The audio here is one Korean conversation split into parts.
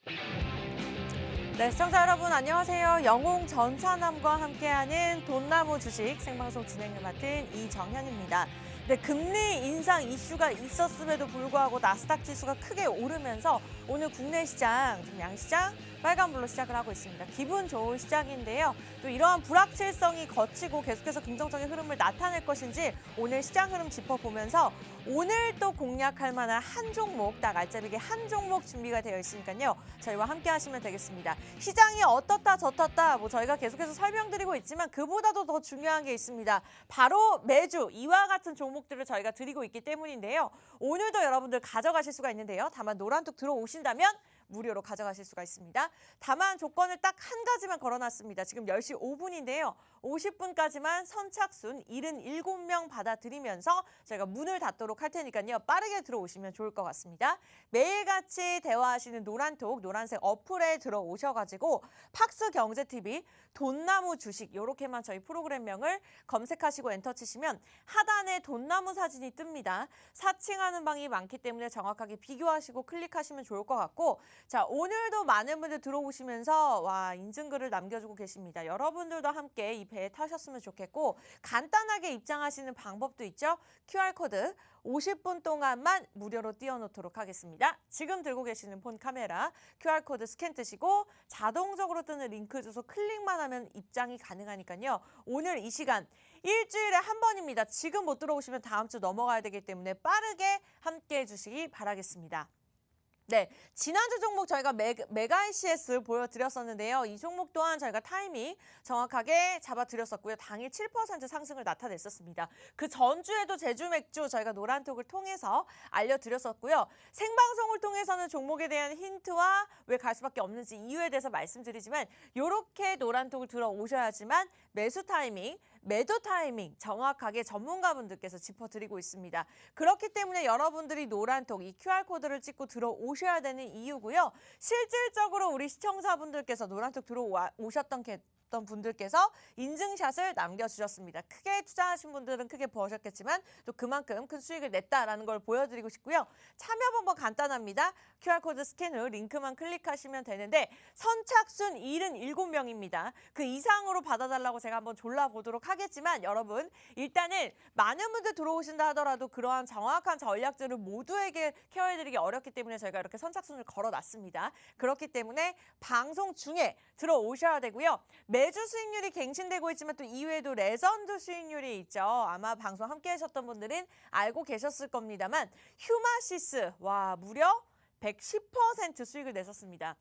네, 시청자 여러분 안녕하세요. 영웅 전차남과 함께하는 돈나무 주식 생방송 진행을 맡은 이정현입니다. 네, 금리 인상 이슈가 있었음에도 불구하고 나스닥 지수가 크게 오르면서 오늘 국내 시장, 좀 양시장 빨간불로 시작을 하고 있습니다. 기분 좋은 시작인데요. 또 이러한 불확실성이 거치고 계속해서 긍정적인 흐름을 나타낼 것인지 오늘 시장 흐름 짚어보면서 오늘 또 공략할 만한 한 종목, 딱 알짜배기 한 종목 준비가 되어 있으니까요. 저희와 함께 하시면 되겠습니다. 시장이 어떻다 저떻다 저희가 계속해서 설명드리고 있지만 그보다도 더 중요한 게 있습니다. 바로 매주 이와 같은 종목들을 저희가 드리고 있기 때문인데요. 오늘도 여러분들 가져가실 수가 있는데요. 다만 노란톡 들어오신다면 무료로 가져가실 수가 있습니다. 다만 조건을 딱 한 가지만 걸어놨습니다. 지금 10시 5분인데요. 50분까지만 선착순 77명 받아들이면서 저희가 문을 닫도록 할 테니까요. 빠르게 들어오시면 좋을 것 같습니다. 매일같이 대화하시는 노란톡, 노란색 어플에 들어오셔가지고 팍스경제TV, 돈나무 주식 이렇게만 저희 프로그램명을 검색하시고 엔터 치시면 하단에 돈나무 사진이 뜹니다. 사칭하는 방이 많기 때문에 정확하게 비교하시고 클릭하시면 좋을 것 같고 자, 오늘도 많은 분들 들어오시면서 인증글을 남겨주고 계십니다. 여러분들도 함께 이 배에 타셨으면 좋겠고 간단하게 입장하시는 방법도 있죠. QR코드 50분 동안만 무료로 띄워놓도록 하겠습니다. 지금 들고 계시는 폰 카메라 QR코드 스캔 뜨시고 자동적으로 뜨는 링크 주소 클릭만 하면 입장이 가능하니까요. 오늘 이 시간 일주일에 한 번입니다. 지금 못 들어오시면 다음 주 넘어가야 되기 때문에 빠르게 함께해 주시기 바라겠습니다. 네, 지난주 종목 저희가 메가ICS 보여드렸었는데요. 이 종목 또한 저희가 타이밍 정확하게 잡아드렸었고요. 당일 7% 상승을 나타냈었습니다. 그 전주에도 제주맥주 저희가 노란톡을 통해서 알려드렸었고요. 생방송을 통해서는 종목에 대한 힌트와 왜 갈 수밖에 없는지 이유에 대해서 말씀드리지만 이렇게 노란톡을 들어오셔야지만 매수 타이밍, 매도 타이밍 정확하게 전문가분들께서 짚어드리고 있습니다. 그렇기 때문에 여러분들이 노란톡 이 QR코드를 찍고 들어오셔야 되는 이유고요. 실질적으로 우리 시청자분들께서 노란톡 들어오셨던 분들께서 인증샷을 남겨주셨습니다. 크게 투자하신 분들은 크게 버셨겠지만 또 그만큼 큰 수익을 냈다라는 걸 보여드리고 싶고요. 참여 방법 간단합니다. QR코드 스캔 후 링크만 클릭하시면 되는데 선착순 77명입니다. 그 이상으로 받아달라고 제가 한번 졸라보도록 하겠지만 여러분 일단은 많은 분들 들어오신다 하더라도 그러한 정확한 전략들을 모두에게 케어해드리기 어렵기 때문에 저희가 이렇게 선착순을 걸어놨습니다. 그렇기 때문에 방송 중에 들어오셔야 되고요. 매주 수익률이 갱신되고 있지만 또 이외에도 레전드 수익률이 있죠. 아마 방송 함께 하셨던 분들은 알고 계셨을 겁니다만 휴마시스 무려 110% 수익을 냈었습니다.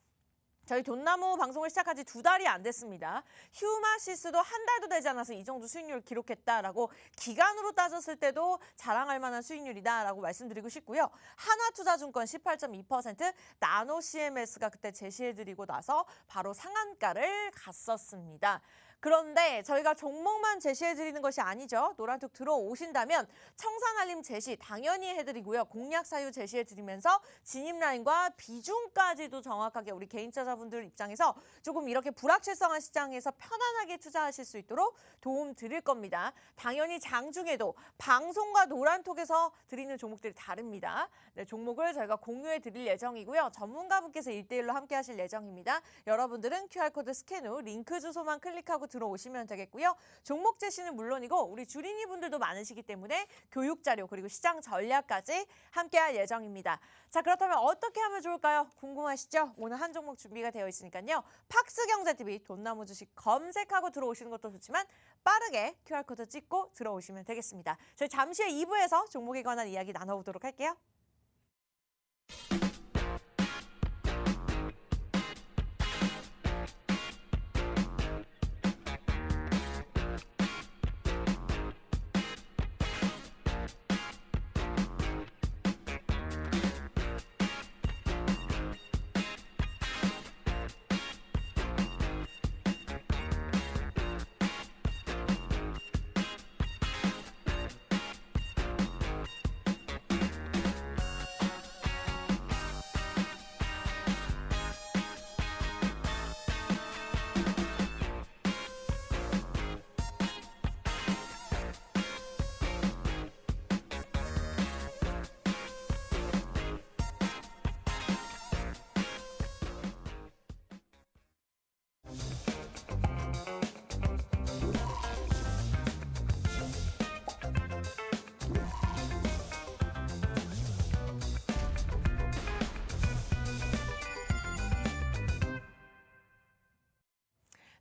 저희 돈나무 방송을 시작한 지 2달이 안 됐습니다. 휴마시스도 한 달도 되지 않아서 이 정도 수익률을 기록했다라고 기간으로 따졌을 때도 자랑할 만한 수익률이다라고 말씀드리고 싶고요. 하나투자증권 18.2%, 나노CMS가 그때 제시해드리고 나서 바로 상한가를 갔었습니다. 그런데 저희가 종목만 제시해드리는 것이 아니죠. 노란톡 들어오신다면 청산알림 제시 당연히 해드리고요. 공략 사유 제시해드리면서 진입라인과 비중까지도 정확하게 우리 개인투자자분들 입장에서 조금 이렇게 불확실성한 시장에서 편안하게 투자하실 수 있도록 도움 드릴 겁니다. 당연히 장중에도 방송과 노란톡에서 드리는 종목들이 다릅니다. 네, 종목을 저희가 공유해 드릴 예정이고요. 전문가분께서 1대1로 함께 하실 예정입니다. 여러분들은 QR코드 스캔 후 링크 주소만 클릭하고 들어오시면 되겠고요. 종목 제시는 물론이고 우리 주린이 분들도 많으시기 때문에 교육 자료 그리고 시장 전략까지 함께할 예정입니다. 자, 그렇다면 어떻게 하면 좋을까요? 궁금하시죠? 오늘 한 종목 준비가 되어 있으니까요. 팍스경제TV 돈나무 주식 검색하고 들어오시는 것도 좋지만 빠르게 QR코드 찍고 들어오시면 되겠습니다. 저희 잠시 후 2부에서 종목에 관한 이야기 나눠보도록 할게요.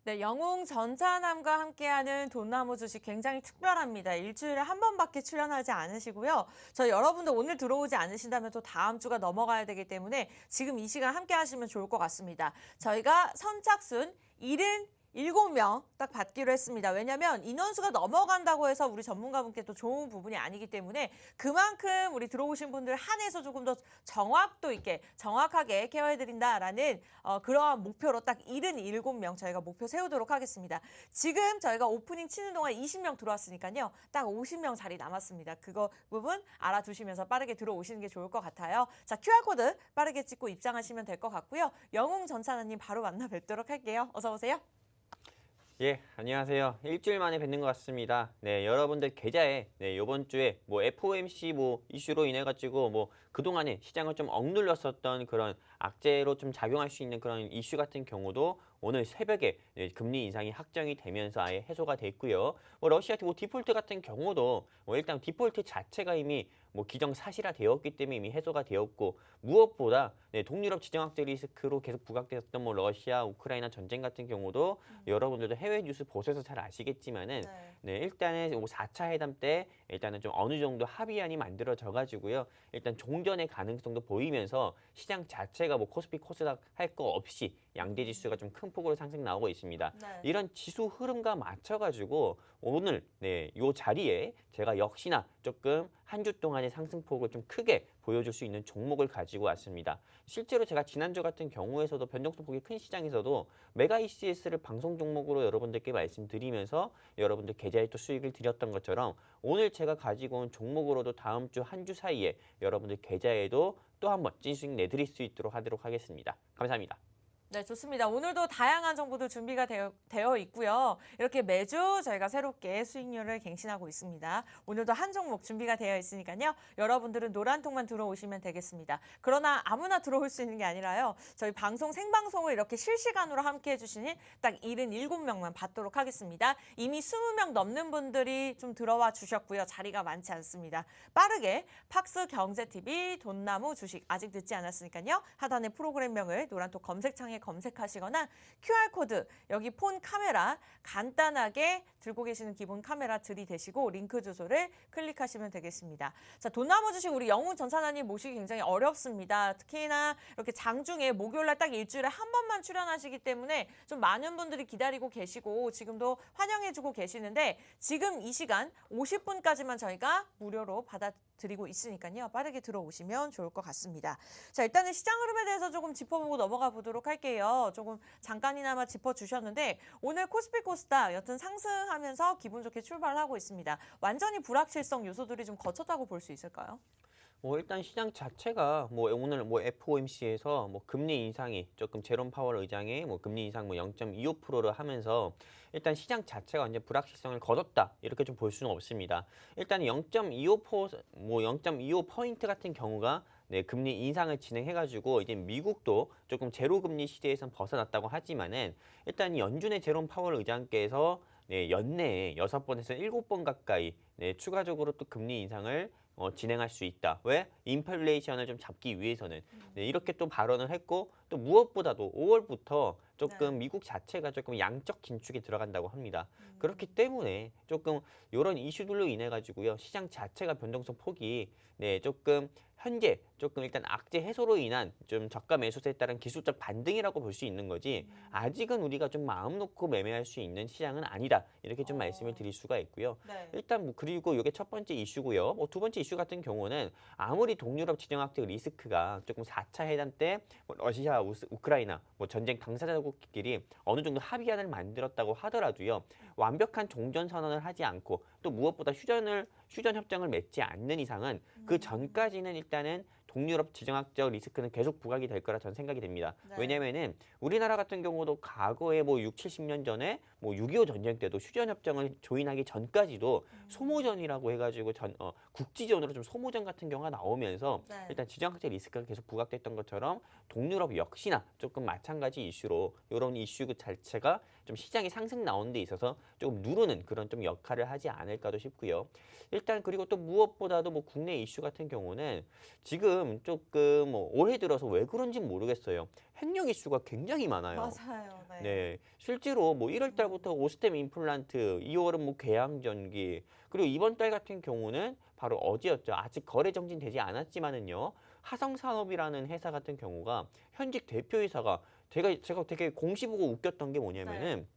네, 영웅 전차남과 함께하는 돈나무 주식 굉장히 특별합니다. 일주일에 한 번밖에 출연하지 않으시고요. 저 여러분들 오늘 들어오지 않으신다면 또 다음 주가 넘어가야 되기 때문에 지금 이 시간 함께 하시면 좋을 것 같습니다. 저희가 선착순 77명 딱 받기로 했습니다. 왜냐하면 인원수가 넘어간다고 해서 우리 전문가분께 또 좋은 부분이 아니기 때문에 그만큼 우리 들어오신 분들 한해서 조금 더 정확도 있게 정확하게 케어해드린다라는 그러한 목표로 딱 77명 저희가 목표 세우도록 하겠습니다. 지금 저희가 오프닝 치는 동안 20명 들어왔으니까요. 딱 50명 자리 남았습니다. 그거 부분 알아두시면서 빠르게 들어오시는 게 좋을 것 같아요. 자, QR코드 빠르게 찍고 입장하시면 될 것 같고요. 영웅 전차나님 바로 만나 뵙도록 할게요. 어서 오세요. 예, 안녕하세요. 일주일 만에 뵙는 것 같습니다. 네, 여러분들 계좌에 이번 주에 뭐 FOMC 뭐 이슈로 인해 가지고 뭐 그동안에 시장을 좀 억눌렸었던 그런 악재로 좀 작용할 수 있는 그런 이슈 같은 경우도 오늘 새벽에 금리 인상이 확정이 되면서 아예 해소가 됐고요. 뭐 러시아 뭐 디폴트 같은 경우도 뭐 일단 디폴트 자체가 이미 뭐 기정사실화 되었기 때문에 이미 해소가 되었고 무엇보다 동유럽 지정학적 리스크로 계속 부각되었던 뭐 러시아, 우크라이나 전쟁 같은 경우도 여러분들도 해외 뉴스 보셔서 잘 아시겠지만은 일단은 뭐 4차 회담 때 일단은 좀 어느 정도 합의안이 만들어져 가지고요. 일단 종전의 가능성도 보이면서 시장 자체가 뭐 코스피, 코스닥 할 거 없이 양대 지수가 좀 큰 폭으로 상승 나오고 있습니다. 이런 지수 흐름과 맞춰가지고 오늘 요 자리에 제가 역시나 조금 한 주 동안의 상승폭을 좀 크게 보여줄 수 있는 종목을 가지고 왔습니다. 실제로 제가 지난주 같은 경우에서도 변동성폭이 큰 시장에서도 메가 ECS를 방송 종목으로 여러분들께 말씀드리면서 여러분들 계좌에 또 수익을 드렸던 것처럼 오늘 제가 가지고 온 종목으로도 다음 주 한 주 사이에 여러분들 계좌에도 또 한 번 찐 수익 내드릴 수 있도록 하도록 하겠습니다. 감사합니다. 네, 좋습니다. 오늘도 다양한 정보들 준비가 되어 있고요. 이렇게 매주 저희가 새롭게 수익률을 갱신하고 있습니다. 오늘도 한 종목 준비가 되어 있으니까요. 여러분들은 노란통만 들어오시면 되겠습니다. 그러나 아무나 들어올 수 있는 게 아니라요. 저희 방송 생방송을 이렇게 실시간으로 함께 해주시는 딱 77명만 받도록 하겠습니다. 이미 20명 넘는 분들이 좀 들어와 주셨고요. 자리가 많지 않습니다. 빠르게 팍스 경제TV 돈나무 주식 아직 늦지 않았으니까요. 하단의 프로그램명을 노란톡 검색창에 검색하시거나 QR코드 여기 폰 카메라 간단하게 들고 계시는 기본 카메라 들이대시고 링크 주소를 클릭하시면 되겠습니다. 자, 돈나무 주식 우리 영웅 전차나님 모시기 굉장히 어렵습니다. 특히나 이렇게 장중에 목요일날 딱 일주일에 한 번만 출연하시기 때문에 좀 많은 분들이 기다리고 계시고 지금도 환영해주고 계시는데 지금 이 시간 50분까지만 저희가 무료로 받아드리고 있으니까요. 빠르게 들어오시면 좋을 것 같습니다. 자, 일단은 시장 흐름에 대해서 조금 짚어보고 넘어가 보도록 할게요. 조금 잠깐이나마 짚어주셨는데 오늘 코스피 코스닥 여튼 상승하면서 기분 좋게 출발하고 있습니다. 완전히 불확실성 요소들이 좀 거쳤다고 볼 수 있을까요? 뭐 일단 시장 자체가 뭐 오늘 뭐 FOMC에서 뭐 금리 인상이 조금 제롬 파월 의장의 뭐 금리 인상 뭐 0.25%를 하면서 일단 시장 자체가 완전 불확실성을 거뒀다 이렇게 좀 볼 수는 없습니다. 일단 0.25 포인트 같은 경우가 금리 인상을 진행해가지고 이제 미국도 조금 제로 금리 시대에선 벗어났다고 하지만은 일단 연준의 제롬 파월 의장께서 연내에 6번에서 7번 가까이 추가적으로 또 금리 인상을 진행할 수 있다. 왜? 인플레이션을 좀 잡기 위해서는. 이렇게 또 발언을 했고 또 무엇보다도 5월부터 조금 미국 자체가 조금 양적 긴축에 들어간다고 합니다. 그렇기 때문에 조금 이런 이슈들로 인해 가지고요. 시장 자체가 변동성 폭이 조금 현재 조금 일단 악재 해소로 인한 좀 저가 매수세에 따른 기술적 반등이라고 볼 수 있는 거지 아직은 우리가 좀 마음 놓고 매매할 수 있는 시장은 아니다. 이렇게 좀 말씀을 드릴 수가 있고요. 일단 뭐 그리고 이게 첫 번째 이슈고요. 뭐 두 번째 이슈 같은 경우는 아무리 동유럽 지정학적 리스크가 조금 4차 회담 때 뭐 러시아, 우크라이나 뭐 전쟁 당사자국끼리 어느 정도 합의안을 만들었다고 하더라도요. 완벽한 종전 선언을 하지 않고 또 무엇보다 휴전 협정을 맺지 않는 이상은 그 전까지는 일단은 동유럽 지정학적 리스크는 계속 부각이 될 거라 저는 생각이 됩니다. 왜냐면은 우리나라 같은 경우도 과거에 뭐 6, 70년 전에 뭐 6.25 전쟁 때도 휴전협정을 조인하기 전까지도 소모전이라고 해가지고 국지전으로 좀 소모전 같은 경우가 나오면서 일단 지정학적 리스크가 계속 부각됐던 것처럼 동유럽 역시나 조금 마찬가지 이슈로 이런 이슈 자체가 좀 시장이 상승 나오는 데 있어서 조금 누르는 그런 좀 역할을 하지 않을까도 싶고요. 일단 그리고 또 무엇보다도 뭐 국내 이슈 같은 경우는 지금 조금 뭐 올해 들어서 왜 그런지 모르겠어요. 핵력 이슈가 굉장히 많아요. 맞아요. 네. 네, 실제로 뭐 1월 달부터 오스템 임플란트, 2월은 뭐 궤양전기, 그리고 이번 달 같은 경우는 바로 어제였죠. 아직 거래 정진되지 않았지만은요. 하성산업이라는 회사 같은 경우가 현직 대표이사가 제가 되게 공시 보고 웃겼던 게 뭐냐면은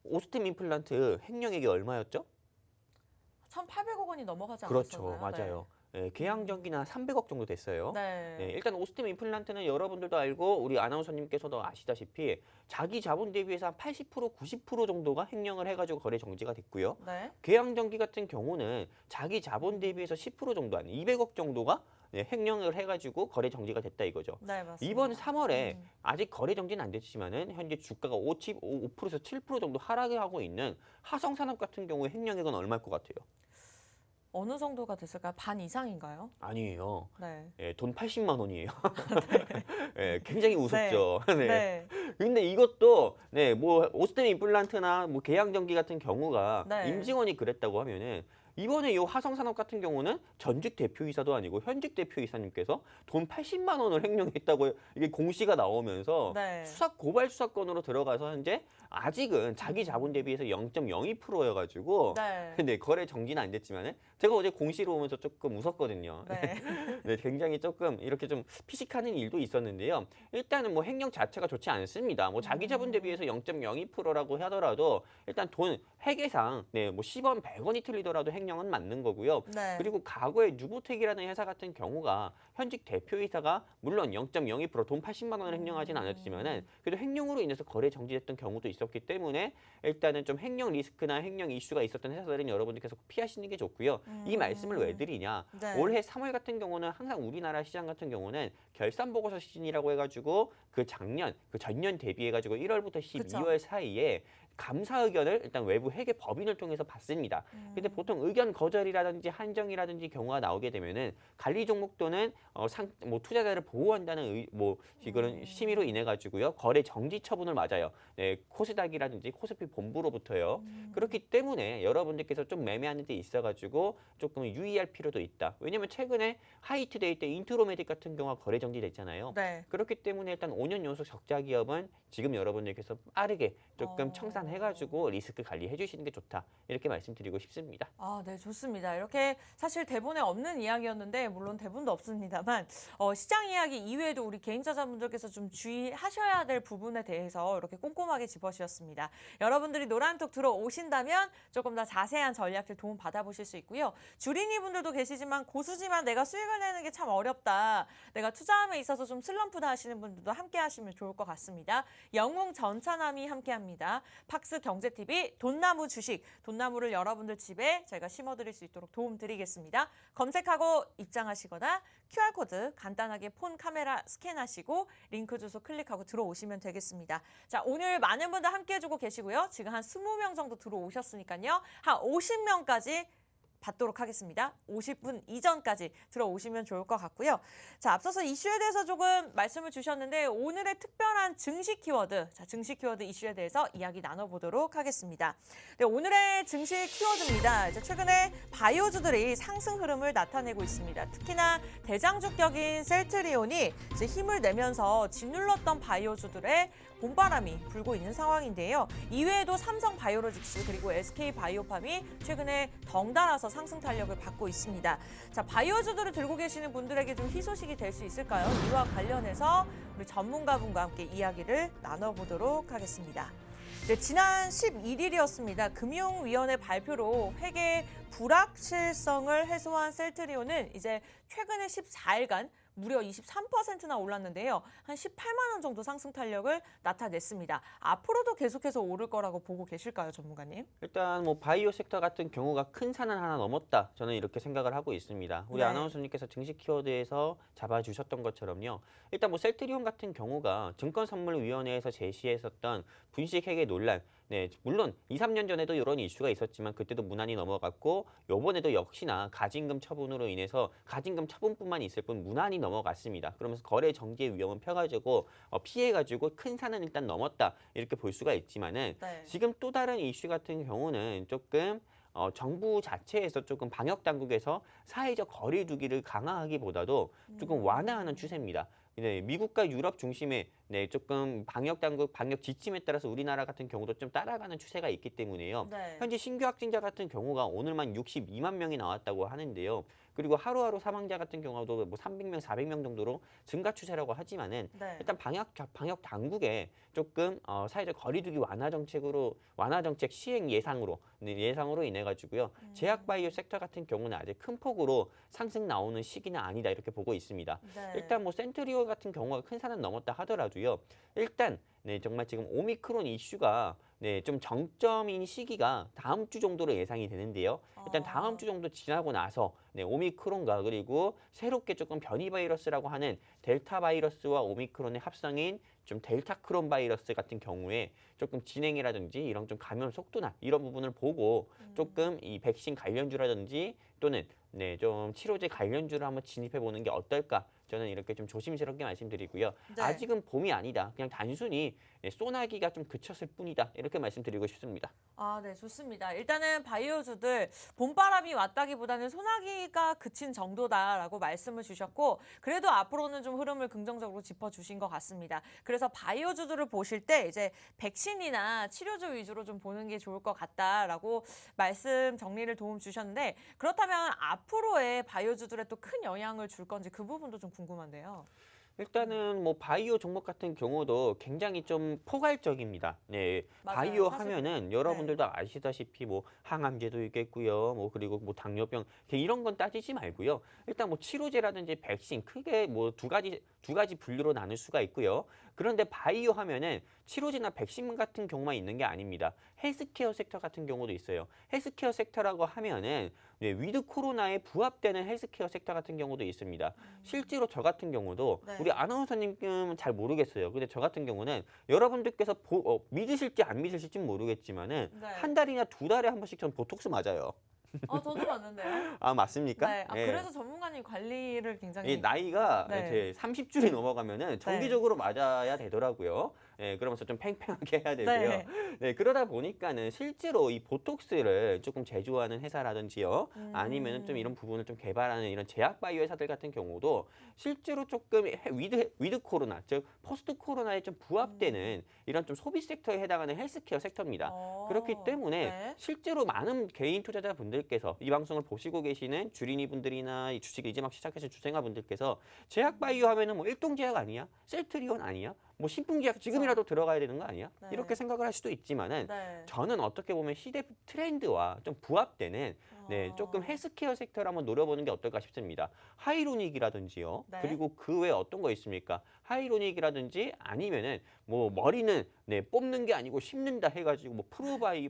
오스템 임플란트 횡령액이 얼마였죠? 1,800억 원이 넘어가지 그렇죠, 않았었나요? 맞아요. 예, 궤양전기는 한 300억 정도 됐어요. 네. 네, 일단 오스템 임플란트는 여러분들도 알고 우리 아나운서님께서도 아시다시피 자기 자본 대비해서 한 80%, 90% 정도가 횡령을 해가지고 거래 정지가 됐고요. 네. 궤양전기 같은 경우는 자기 자본 대비해서 10% 정도, 한 200억 정도가 횡령을 해가지고 거래 정지가 됐다 이거죠. 네, 맞습니다. 이번 3월에 아직 거래 정지는 안 됐지만은 현재 주가가 5%에서 7% 정도 하락을 하고 있는 하성산업 같은 경우에 횡령액은 얼마일 것 같아요? 어느 정도가 됐을까요? 반 이상인가요? 아니에요. 네. 예, 돈 80만 원이에요. 예, 굉장히 우습죠. 네. 네. 근데 이것도 뭐 오스템 임플란트나 뭐 계양전기 같은 경우가 네. 임직원이 그랬다고 하면은 이번에 이 화성산업 같은 경우는 전직 대표이사도 아니고 현직 대표이사님께서 돈 80만 원을 횡령했다고 이게 공시가 나오면서 네. 고발 수사권으로 들어가서 현재 아직은 자기 자본 대비해서 0.02%여가지고 네. 네, 거래 정지는 안 됐지만은 제가 어제 공시로 오면서 조금 웃었거든요. 네. 네, 굉장히 조금 이렇게 좀 피식하는 일도 있었는데요. 일단은 뭐 횡령 자체가 좋지 않습니다. 뭐 자기 자본 대비해서 0.02%라고 하더라도 일단 돈 회계상 뭐 10원, 100원이 틀리더라도 횡령은 맞는 거고요. 네. 그리고 과거에 누보텍이라는 회사 같은 경우가 현직 대표이사가 물론 0.02%돈 80만 원을 횡령하진 않았지만은 그래도 횡령으로 인해서 거래 정지됐던 경우도 있었기 때문에 일단은 좀 횡령 리스크나 횡령 이슈가 있었던 회사들은 여러분들께서 피하시는 게 좋고요. 이 말씀을 왜 드리냐? 네. 올해 3월 같은 경우는 항상 우리나라 시장 같은 경우는 결산 보고서 시즌이라고 해가지고 그 전년 대비해가지고 1월부터 12월 사이에 감사 의견을 일단 외부 회계 법인을 통해서 받습니다. 근데 보통 의견 거절이라든지 한정이라든지 경우가 나오게 되면은 관리 종목 또는 뭐 투자자를 보호한다는 이거는 심의로 인해 가지고요 거래 정지 처분을 맞아요. 네, 코스닥이라든지 코스피 본부로부터요. 그렇기 때문에 여러분들께서 좀 매매하는 데 있어가지고 조금 유의할 필요도 있다. 왜냐면 최근에 하이투데이 때 인트로메딕 같은 경우가 거래 정지됐잖아요. 네. 그렇기 때문에 일단 5년 연속 적자 기업은 지금 여러분들께서 빠르게 조금 청산해가지고 리스크 관리해 주시는 게 좋다. 이렇게 말씀드리고 싶습니다. 아, 네, 좋습니다. 이렇게 사실 대본에 없는 이야기였는데 물론 대본도 없습니다만 시장 이야기 이외에도 우리 개인투자자분들께서 좀 주의하셔야 될 부분에 대해서 이렇게 꼼꼼하게 짚어주셨습니다. 여러분들이 노란톡 들어오신다면 조금 더 자세한 전략들 도움 받아보실 수 있고요. 주린이 분들도 계시지만 고수지만 내가 수익을 내는 게 참 어렵다. 내가 투자함에 있어서 좀 슬럼프다 하시는 분들도 함께 하시면 좋을 것 같습니다. 영웅 전차남이 함께합니다. 팍스 경제TV 돈나무 주식, 돈나무를 여러분들 집에 저희가 심어드릴 수 있도록 도움드리겠습니다. 검색하고 입장하시거나 QR코드 간단하게 폰 카메라 스캔하시고 링크 주소 클릭하고 들어오시면 되겠습니다. 자, 오늘 많은 분들 함께 해주고 계시고요. 지금 한 20명 정도 들어오셨으니까요. 한 50명까지 받도록 하겠습니다. 50분 이전까지 들어오시면 좋을 것 같고요. 자, 앞서서 이슈에 대해서 조금 말씀을 주셨는데 오늘의 특별한 증시 키워드, 증시 키워드 이슈에 대해서 이야기 나눠보도록 하겠습니다. 네, 오늘의 증시 키워드입니다. 이제 최근에 바이오주들이 상승 흐름을 나타내고 있습니다. 특히나 대장주격인 셀트리온이 이제 힘을 내면서 짓눌렀던 바이오주들의 봄바람이 불고 있는 상황인데요. 이외에도 삼성바이오로직스 그리고 SK바이오팜이 최근에 덩달아서 상승 탄력을 받고 있습니다. 자, 바이오주들을 들고 계시는 분들에게 좀 희소식이 될 수 있을까요? 이와 관련해서 우리 전문가분과 함께 이야기를 나눠보도록 하겠습니다. 네, 지난 11일이었습니다. 금융위원회 발표로 회계 불확실성을 해소한 셀트리온은 이제 최근에 14일간 무려 23%나 올랐는데요. 한 18만 원 정도 상승 탄력을 나타냈습니다. 앞으로도 계속해서 오를 거라고 보고 계실까요, 전문가님? 일단 뭐 바이오 섹터 같은 경우가 큰 산을 하나 넘었다. 저는 이렇게 생각을 하고 있습니다. 우리 네. 아나운서님께서 증시 키워드에서 잡아주셨던 것처럼요. 일단 뭐 셀트리온 같은 경우가 증권선물위원회에서 제시했었던 분식 회계 논란, 네, 물론 2, 3년 전에도 이런 이슈가 있었지만 그때도 무난히 넘어갔고 요번에도 역시나 가징금 처분으로 인해서 가징금 처분뿐만 있을 뿐 무난히 넘어갔습니다. 그러면서 거래 정지의 위험은 펴가지고 피해가지고 큰 산은 일단 넘었다 이렇게 볼 수가 있지만은 네. 지금 또 다른 이슈 같은 경우는 조금 정부 자체에서 조금 방역 당국에서 사회적 거리 두기를 강화하기보다도 조금 완화하는 추세입니다. 네, 미국과 유럽 중심의 조금 방역 당국 방역 지침에 따라서 우리나라 같은 경우도 좀 따라가는 추세가 있기 때문에요. 네. 현재 신규 확진자 같은 경우가 오늘만 62만 명이 나왔다고 하는데요. 그리고 하루하루 사망자 같은 경우도 뭐 300명, 400명 정도로 증가 추세라고 하지만은 네. 일단 방역 당국에 조금 사회적 거리두기 완화 정책 시행 예상으로 인해 가지고요. 제약 바이오 섹터 같은 경우는 아직 큰 폭으로 상승 나오는 시기는 아니다 이렇게 보고 있습니다. 네. 일단 뭐 센트리온 같은 경우가 큰 산은 넘었다 하더라도요. 일단 정말 지금 오미크론 이슈가 좀 정점인 시기가 다음 주 정도로 예상이 되는데요. 일단 다음 주 정도 지나고 나서 오미크론과 그리고 새롭게 조금 변이 바이러스라고 하는 델타 바이러스와 오미크론의 합성인 좀 델타 크론 바이러스 같은 경우에 조금 진행이라든지 이런 좀 감염 속도나 이런 부분을 보고 조금 이 백신 관련주라든지 또는 좀 치료제 관련주를 한번 진입해 보는 게 어떨까? 저는 이렇게 좀 조심스럽게 말씀드리고요. 네. 아직은 봄이 아니다. 그냥 단순히 소나기가 좀 그쳤을 뿐이다. 이렇게 말씀드리고 싶습니다. 아, 네, 좋습니다. 일단은 바이오주들 봄바람이 왔다기보다는 소나기가 그친 정도다라고 말씀을 주셨고 그래도 앞으로는 좀 흐름을 긍정적으로 짚어주신 것 같습니다. 그래서 바이오주들을 보실 때 이제 백신이나 치료주 위주로 좀 보는 게 좋을 것 같다라고 말씀 정리를 도움 주셨는데 그렇다면 앞으로의 바이오주들에 또 큰 영향을 줄 건지 그 부분도 좀 궁금한데요. 일단은 뭐 바이오 종목 같은 경우도 굉장히 좀 포괄적입니다. 네, 맞아요. 바이오 사실- 하면은 여러분들도 아시다시피 뭐 항암제도 있겠고요. 뭐 그리고 뭐 당뇨병 이런 건 따지지 말고요. 일단 뭐 치료제라든지 백신 크게 뭐 두 가지 분류로 나눌 수가 있고요. 그런데 바이오 하면은 치료제나 백신 같은 경우만 있는 게 아닙니다. 헬스케어 섹터 같은 경우도 있어요. 헬스케어 섹터라고 하면은 위드 코로나에 부합되는 헬스케어 섹터 같은 경우도 있습니다. 실제로 저 같은 경우도 네. 우리 아나운서님은 잘 모르겠어요. 근데 저 같은 경우는 여러분들께서 믿으실지 안 믿으실지는 모르겠지만은 네. 한 달이나 두 달에 한 번씩 전 보톡스 맞아요. 저도 봤는데요. 아 맞습니까? 네. 예. 그래서 전문가님 관리를 굉장히 이 나이가 네. 이제 30줄이 넘어가면은 정기적으로 맞아야 되더라고요. 예, 그러면서 좀 팽팽하게 해야 되고요. 네. 네, 그러다 보니까는 실제로 이 보톡스를 조금 제조하는 회사라든지요, 아니면은 좀 이런 부분을 좀 개발하는 이런 제약 바이오 회사들 같은 경우도 실제로 조금 위드 코로나, 즉 포스트 코로나에 좀 부합되는 이런 좀 소비 섹터에 해당하는 헬스케어 섹터입니다. 그렇기 때문에 네. 실제로 많은 개인 투자자분들께서 이 방송을 보시고 계시는 주린이 분들이나 이 주식 이제 막 시작하신 주생아 분들께서 제약 바이오 하면은 뭐 일동제약 아니야? 셀트리온 아니야? 뭐 신풍제약 지금이라도 들어가야 되는 거 아니야? 네. 이렇게 생각을 할 수도 있지만은 네. 저는 어떻게 보면 시대 트렌드와 좀 부합되는 조금 헬스케어 섹터를 한번 노려보는 게 어떨까 싶습니다. 하이로닉이라든지요. 네. 그리고 그 외에 어떤 거 있습니까? 하이로닉이라든지 아니면은 뭐 머리는 뽑는 게 아니고 심는다 해가지고 뭐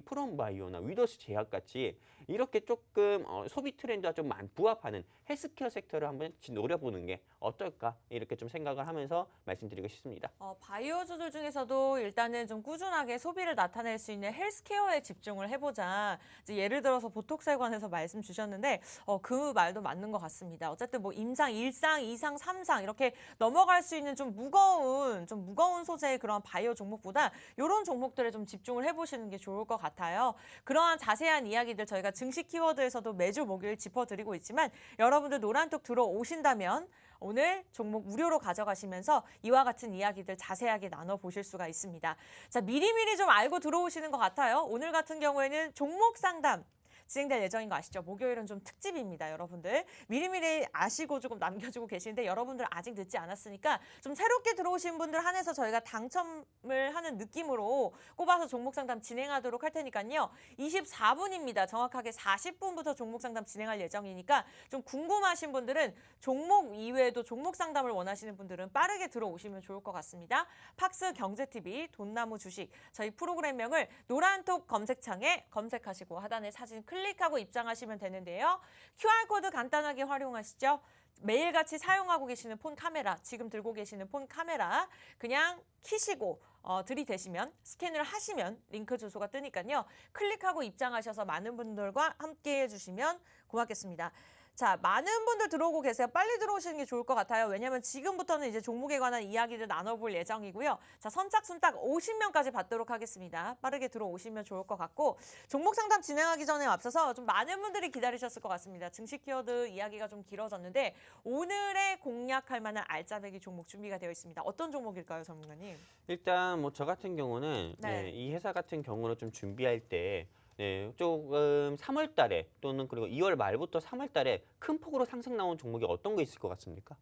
프롬바이오나 위더스 제약 같이 이렇게 조금 소비 트렌드와 좀 부합하는 헬스케어 섹터를 한번 노려보는 게 어떨까 이렇게 좀 생각을 하면서 말씀드리고 싶습니다. 바이오주들 중에서도 일단은 좀 꾸준하게 소비를 나타낼 수 있는 헬스케어에 집중을 해보자. 이제 예를 들어서 보톡스에 관해서 말씀 주셨는데 그 말도 맞는 것 같습니다. 어쨌든 뭐 임상 1상, 2상, 3상 이렇게 넘어갈 수 있는 좀 무거운 소재의 그런 바이오 종목보다 이런 종목들에 좀 집중을 해보시는 게 좋을 것 같아요. 그러한 자세한 이야기들 저희가 증시 키워드에서도 매주 목요일 짚어드리고 있지만 여러분들 노란톡 들어오신다면 오늘 종목 무료로 가져가시면서 이와 같은 이야기들 자세하게 나눠보실 수가 있습니다. 자, 미리미리 좀 알고 들어오시는 것 같아요. 오늘 같은 경우에는 종목 상담 진행될 예정인 거 아시죠? 목요일은 좀 특집입니다, 여러분들. 미리미리 아시고 조금 남겨주고 계시는데 여러분들 아직 늦지 않았으니까 좀 새롭게 들어오신 분들 한해서 저희가 당첨을 하는 느낌으로 꼽아서 종목 상담 진행하도록 할 테니까요. 24분입니다. 정확하게 40분부터 종목 상담 진행할 예정이니까 좀 궁금하신 분들은 종목 이외에도 종목 상담을 원하시는 분들은 빠르게 들어오시면 좋을 것 같습니다. 팍스 경제TV 돈나무 주식 저희 프로그램명을 노란톡 검색창에 검색하시고 하단에 사진 클릭하고 입장하시면 되는데요. QR코드 간단하게 활용하시죠. 매일같이 사용하고 계시는 폰 카메라, 지금 들고 계시는 폰 카메라 그냥 키시고 들이대시면 스캔을 하시면 링크 주소가 뜨니까요. 클릭하고 입장하셔서 많은 분들과 함께 해주시면 고맙겠습니다. 자, 많은 분들 들어오고 계세요. 빨리 들어오시는 게 좋을 것 같아요. 왜냐하면 지금부터는 이제 종목에 관한 이야기를 나눠볼 예정이고요. 자, 선착순 딱 50명까지 받도록 하겠습니다. 빠르게 들어오시면 좋을 것 같고 종목 상담 진행하기 전에 앞서서 좀 많은 분들이 기다리셨을 것 같습니다. 증시 키워드 이야기가 좀 길어졌는데 오늘의 공략할 만한 알짜배기 종목 준비가 되어 있습니다. 어떤 종목일까요, 전문가님? 일단 뭐 저 같은 경우는 네. 이 회사 같은 경우는 좀 준비할 때 조금 3월 달에 또는 그리고 2월 말부터 3월 달에 큰 폭으로 상승 나온 종목이 어떤 거 있을 것 같습니까?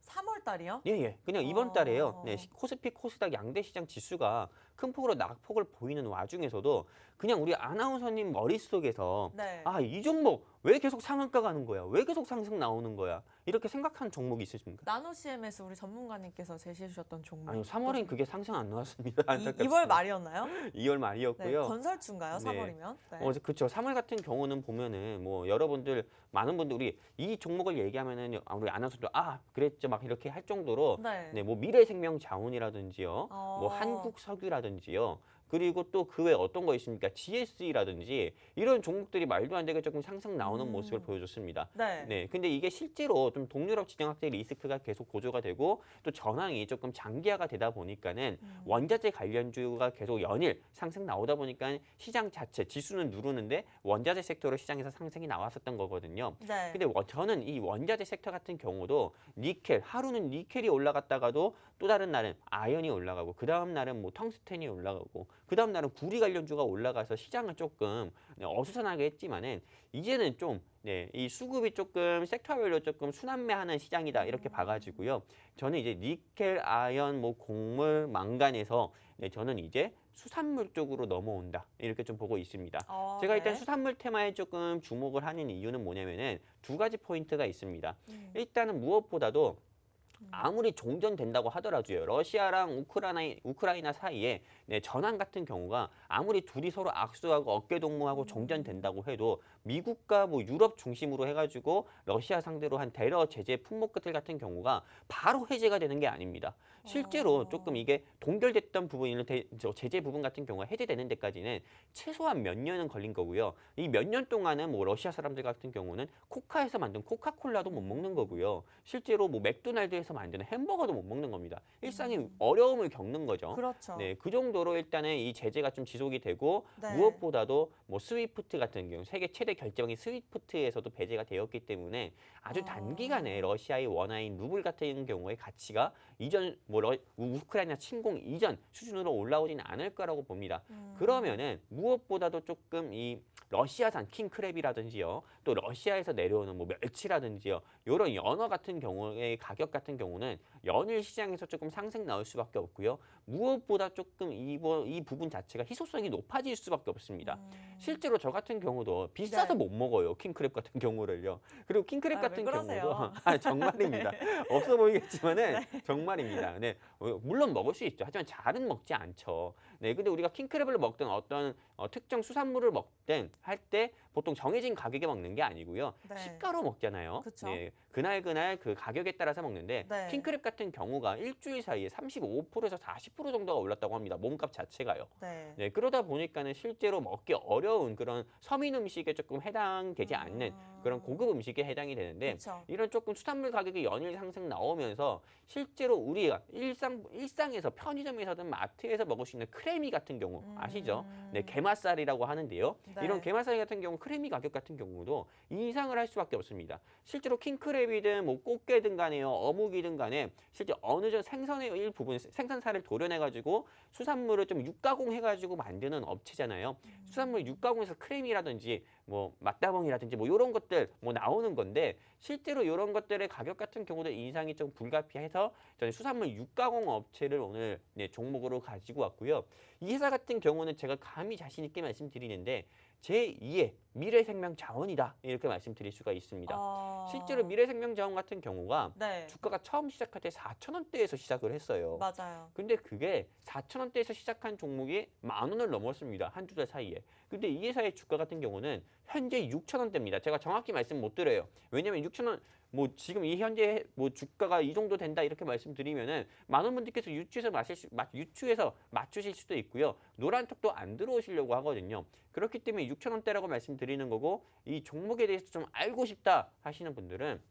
3월 달이요? 예. 그냥 이번 달에요. 어. 코스피, 코스닥 양대 시장 지수가 큰 폭으로 낙폭을 보이는 와중에서도 그냥 우리 아나운서님 머릿속에서 네. 아, 이 종목 왜 계속 상한가 가는 거야? 왜 계속 상승 나오는 거야? 이렇게 생각하는 종목이 있으십니까? 나노 CMS 우리 전문가님께서 제시해 주셨던 종목. 아니요, 3월엔 그게 상승 안 나왔습니다. 안타깝습니다. 2월 말이었나요? 2월 네, 말이었고요. 건설주인가요? 네. 3월이면? 네. 그렇죠. 3월 같은 경우는 보면은 뭐 여러분들 많은 분들 우리 이 종목을 얘기하면은 우리 아나운서도 아 그랬죠 막 이렇게 할 정도로 네. 뭐 미래생명 자원이라든지요, 어. 뭐 한국석유라든지요. 그리고 또 그 외에 어떤 거 있습니까? GS라든지 이런 종목들이 말도 안 되게 조금 상승 나오는 모습을 보여줬습니다. 네. 근데 이게 실제로 좀 동유럽 진영학적 리스크가 계속 고조가 되고 또 전황이 조금 장기화가 되다 보니까는 원자재 관련주가 계속 연일 상승 나오다 보니까 시장 자체 지수는 누르는데 원자재 섹터로 시장에서 상승이 나왔었던 거거든요. 네. 근데 저는 이 원자재 섹터 같은 경우도 니켈, 하루는 니켈이 올라갔다가도 또 다른 날은 아연이 올라가고 그 다음 날은 뭐 텅스텐이 올라가고 그 다음 날은 구리 관련주가 올라가서 시장을 조금 어수선하게 했지만은 이제는 좀 이 수급이 조금 섹터별로 조금 순환매하는 시장이다 이렇게 봐가지고요. 저는 이제 니켈, 아연, 뭐 곡물, 망간에서 저는 이제 수산물 쪽으로 넘어온다 이렇게 좀 보고 있습니다. 제가 일단 네. 수산물 테마에 조금 주목을 하는 이유는 뭐냐면은 두 가지 포인트가 있습니다. 일단은 무엇보다도 아무리 종전된다고 하더라도요. 러시아랑 우크라이나 사이에 전황 같은 경우가 아무리 둘이 서로 악수하고 어깨동무하고 종전된다고 해도 미국과 뭐 유럽 중심으로 해가지고 러시아 상대로 한 대러 제재 품목들 같은 경우가 바로 해제가 되는 게 아닙니다. 실제로 조금 이게 동결됐던 부분이나 제재 부분 같은 경우가 해제되는 데까지는 최소한 몇 년은 걸린 거고요. 이 몇 년 동안은 뭐 러시아 사람들 같은 경우는 코카에서 만든 코카콜라도 못 먹는 거고요. 실제로 뭐 맥도날드에서 만드는 햄버거도 못 먹는 겁니다. 일상이 어려움을 겪는 거죠. 그렇죠. 그 정도로 일단은 이 제재가 좀 지속이 되고 네. 무엇보다도 뭐 스위프트 같은 경우 세계 최대 결제망인 스위프트에서도 배제가 되었기 때문에 아주 단기간에 러시아의 원화인 루블 같은 경우의 가치가 이전 뭐 우크라이나 침공 이전 수준으로 올라오지는 않을 거라고 봅니다. 그러면은 무엇보다도 조금 이 러시아산 킹크랩이라든지요, 또 러시아에서 내려오는 뭐 멸치라든지요, 이런 연어 같은 경우의 가격 같은 경우는 연일 시장에서 조금 상승 나올 수밖에 없고요. 무엇보다 조금 이 부분 자체가 희소성이 높아질 수밖에 없습니다. 실제로 저 같은 경우도 비싸서 네. 못 먹어요. 킹크랩 같은 경우를요. 그리고 킹크랩 아, 같은 왜 그러세요? 경우도 정말입니다. 없어 보이겠지만은 정말입니다. 물론 먹을 수 있죠. 하지만 잘은 먹지 않죠. 근데 우리가 킹크랩을 먹든 어떤 특정 수산물을 먹든 할 때 보통 정해진 가격에 먹는 게 아니고요. 네. 시가로 먹잖아요. 그쵸. 그날 그 가격에 따라서 먹는데 네. 킹크랩 같은 경우가 일주일 사이에 35%에서 40% 정도가 올랐다고 합니다. 몸값 자체가요. 네. 그러다 보니까는 실제로 먹기 어려운 그런 서민 음식에 조금 해당되지 않는 그런 고급 음식에 해당이 되는데 그쵸. 이런 조금 수산물 가격이 연일 상승 나오면서 실제로 우리가 일상에서 편의점에서든 마트에서 먹을 수 있는 크래미 같은 경우 아시죠? 게맛살이라고 하는데요. 네. 이런 게맛살 같은 경우 크래미 가격 같은 경우도 인상을 할 수밖에 없습니다. 실제로 킹크랩이든 뭐 꽃게든 간에요, 어묵이든 간에 실제 어느 정도 생선의 일부분 생산사를 도려내가지고 수산물을 좀 육가공해가지고 만드는 업체잖아요. 수산물 육가공해서 크래미라든지 뭐 맛다봉이라든지 뭐 이런 것들 뭐 나오는 건데 실제로 이런 것들의 가격 같은 경우도 인상이 좀 불가피해서 저는 수산물 육가공 업체를 오늘 종목으로 가지고 왔고요. 이 회사 같은 경우는 제가 감히 자신 있게 말씀드리는데 제2의 미래생명자원이다 이렇게 말씀드릴 수가 있습니다. 실제로 미래생명자원 같은 경우가 네. 주가가 처음 시작할 때 4,000원대에서 시작을 했어요. 맞아요. 근데 그게 4,000원대에서 시작한 종목이 10,000원을 넘었습니다. 한두 달 사이에. 근데 이 회사의 주가 같은 경우는 현재 6,000원대입니다. 제가 정확히 말씀 못 드려요. 왜냐면 6,000원 뭐 지금 이 현재 뭐 주가가 이 정도 된다 이렇게 말씀드리면은 많은 분들께서 유추해서 맞추실 수도 있고요. 노란톡도 안 들어오시려고 하거든요. 그렇기 때문에 6,000원대라고 말씀드리는 거고 이 종목에 대해서 좀 알고 싶다 하시는 분들은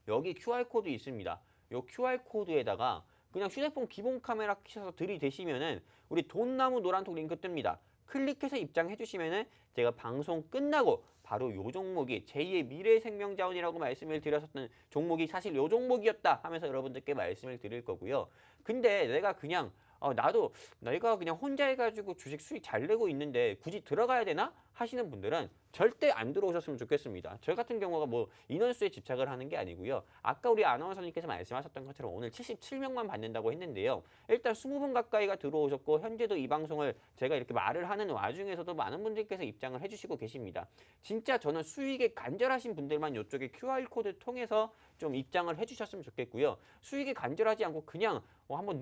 여기 QR코드 있습니다. 이 QR코드에다가 그냥 휴대폰 기본 카메라 켜서 들이대시면은 우리 돈나무 노란톡 링크 뜹니다. 클릭해서 입장해 주시면은 제가 방송 끝나고 바로 요 종목이 제2의 미래생명자원이라고 말씀을 드렸었던 종목이 사실 요 종목이었다 하면서 여러분들께 말씀을 드릴 거고요. 근데 내가 그냥 내가 그냥 혼자 해가지고 주식 수익 잘 내고 있는데 굳이 들어가야 되나 하시는 분들은 절대 안 들어오셨으면 좋겠습니다. 저 같은 경우가 뭐 인원수에 집착을 하는 게 아니고요. 아까 우리 아나운서님께서 말씀하셨던 것처럼 오늘 77명만 받는다고 했는데요. 일단 20분 가까이가 들어오셨고 현재도 이 방송을 제가 이렇게 말을 하는 와중에서도 많은 분들께서 입장을 해주시고 계십니다. 진짜 저는 수익에 간절하신 분들만 이쪽에 QR코드 통해서 좀 입장을 해주셨으면 좋겠고요. 수익에 간절하지 않고 그냥 한번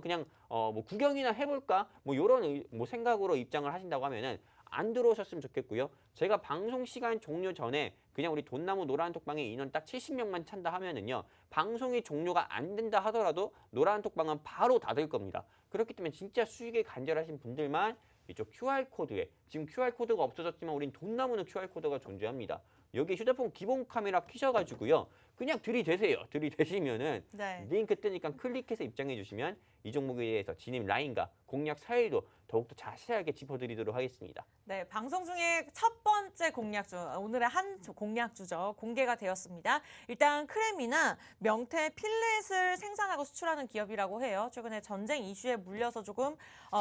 그냥 뭐 구경이나 해볼까 뭐 이런 뭐 생각으로 입장을 하신다고 하면은 안 들어오셨으면 좋겠고요. 제가 방송 시간 종료 전에 그냥 우리 돈나무 노란톡방에 인원 딱 70명만 찬다 하면은요. 방송이 종료가 안 된다 하더라도 노란톡방은 바로 닫을 겁니다. 그렇기 때문에 진짜 수익에 간절하신 분들만 이쪽 QR코드에 지금 QR코드가 없어졌지만 우린 돈나무는 QR코드가 존재합니다. 여기 휴대폰 기본 카메라 켜셔가지고요. 그냥 들이대세요. 들이대시면은 네. 링크 뜨니까 클릭해서 입장해 주시면 이 종목에 대해서 진입 라인과 공략 사이도 더욱더 자세하게 짚어드리도록 하겠습니다. 네, 방송 중에 첫 번째 공략주, 오늘의 한 공략주죠. 공개가 되었습니다. 일단 크렘이나 명태 필렛을 생산하고 수출하는 기업이라고 해요. 최근에 전쟁 이슈에 물려서 조금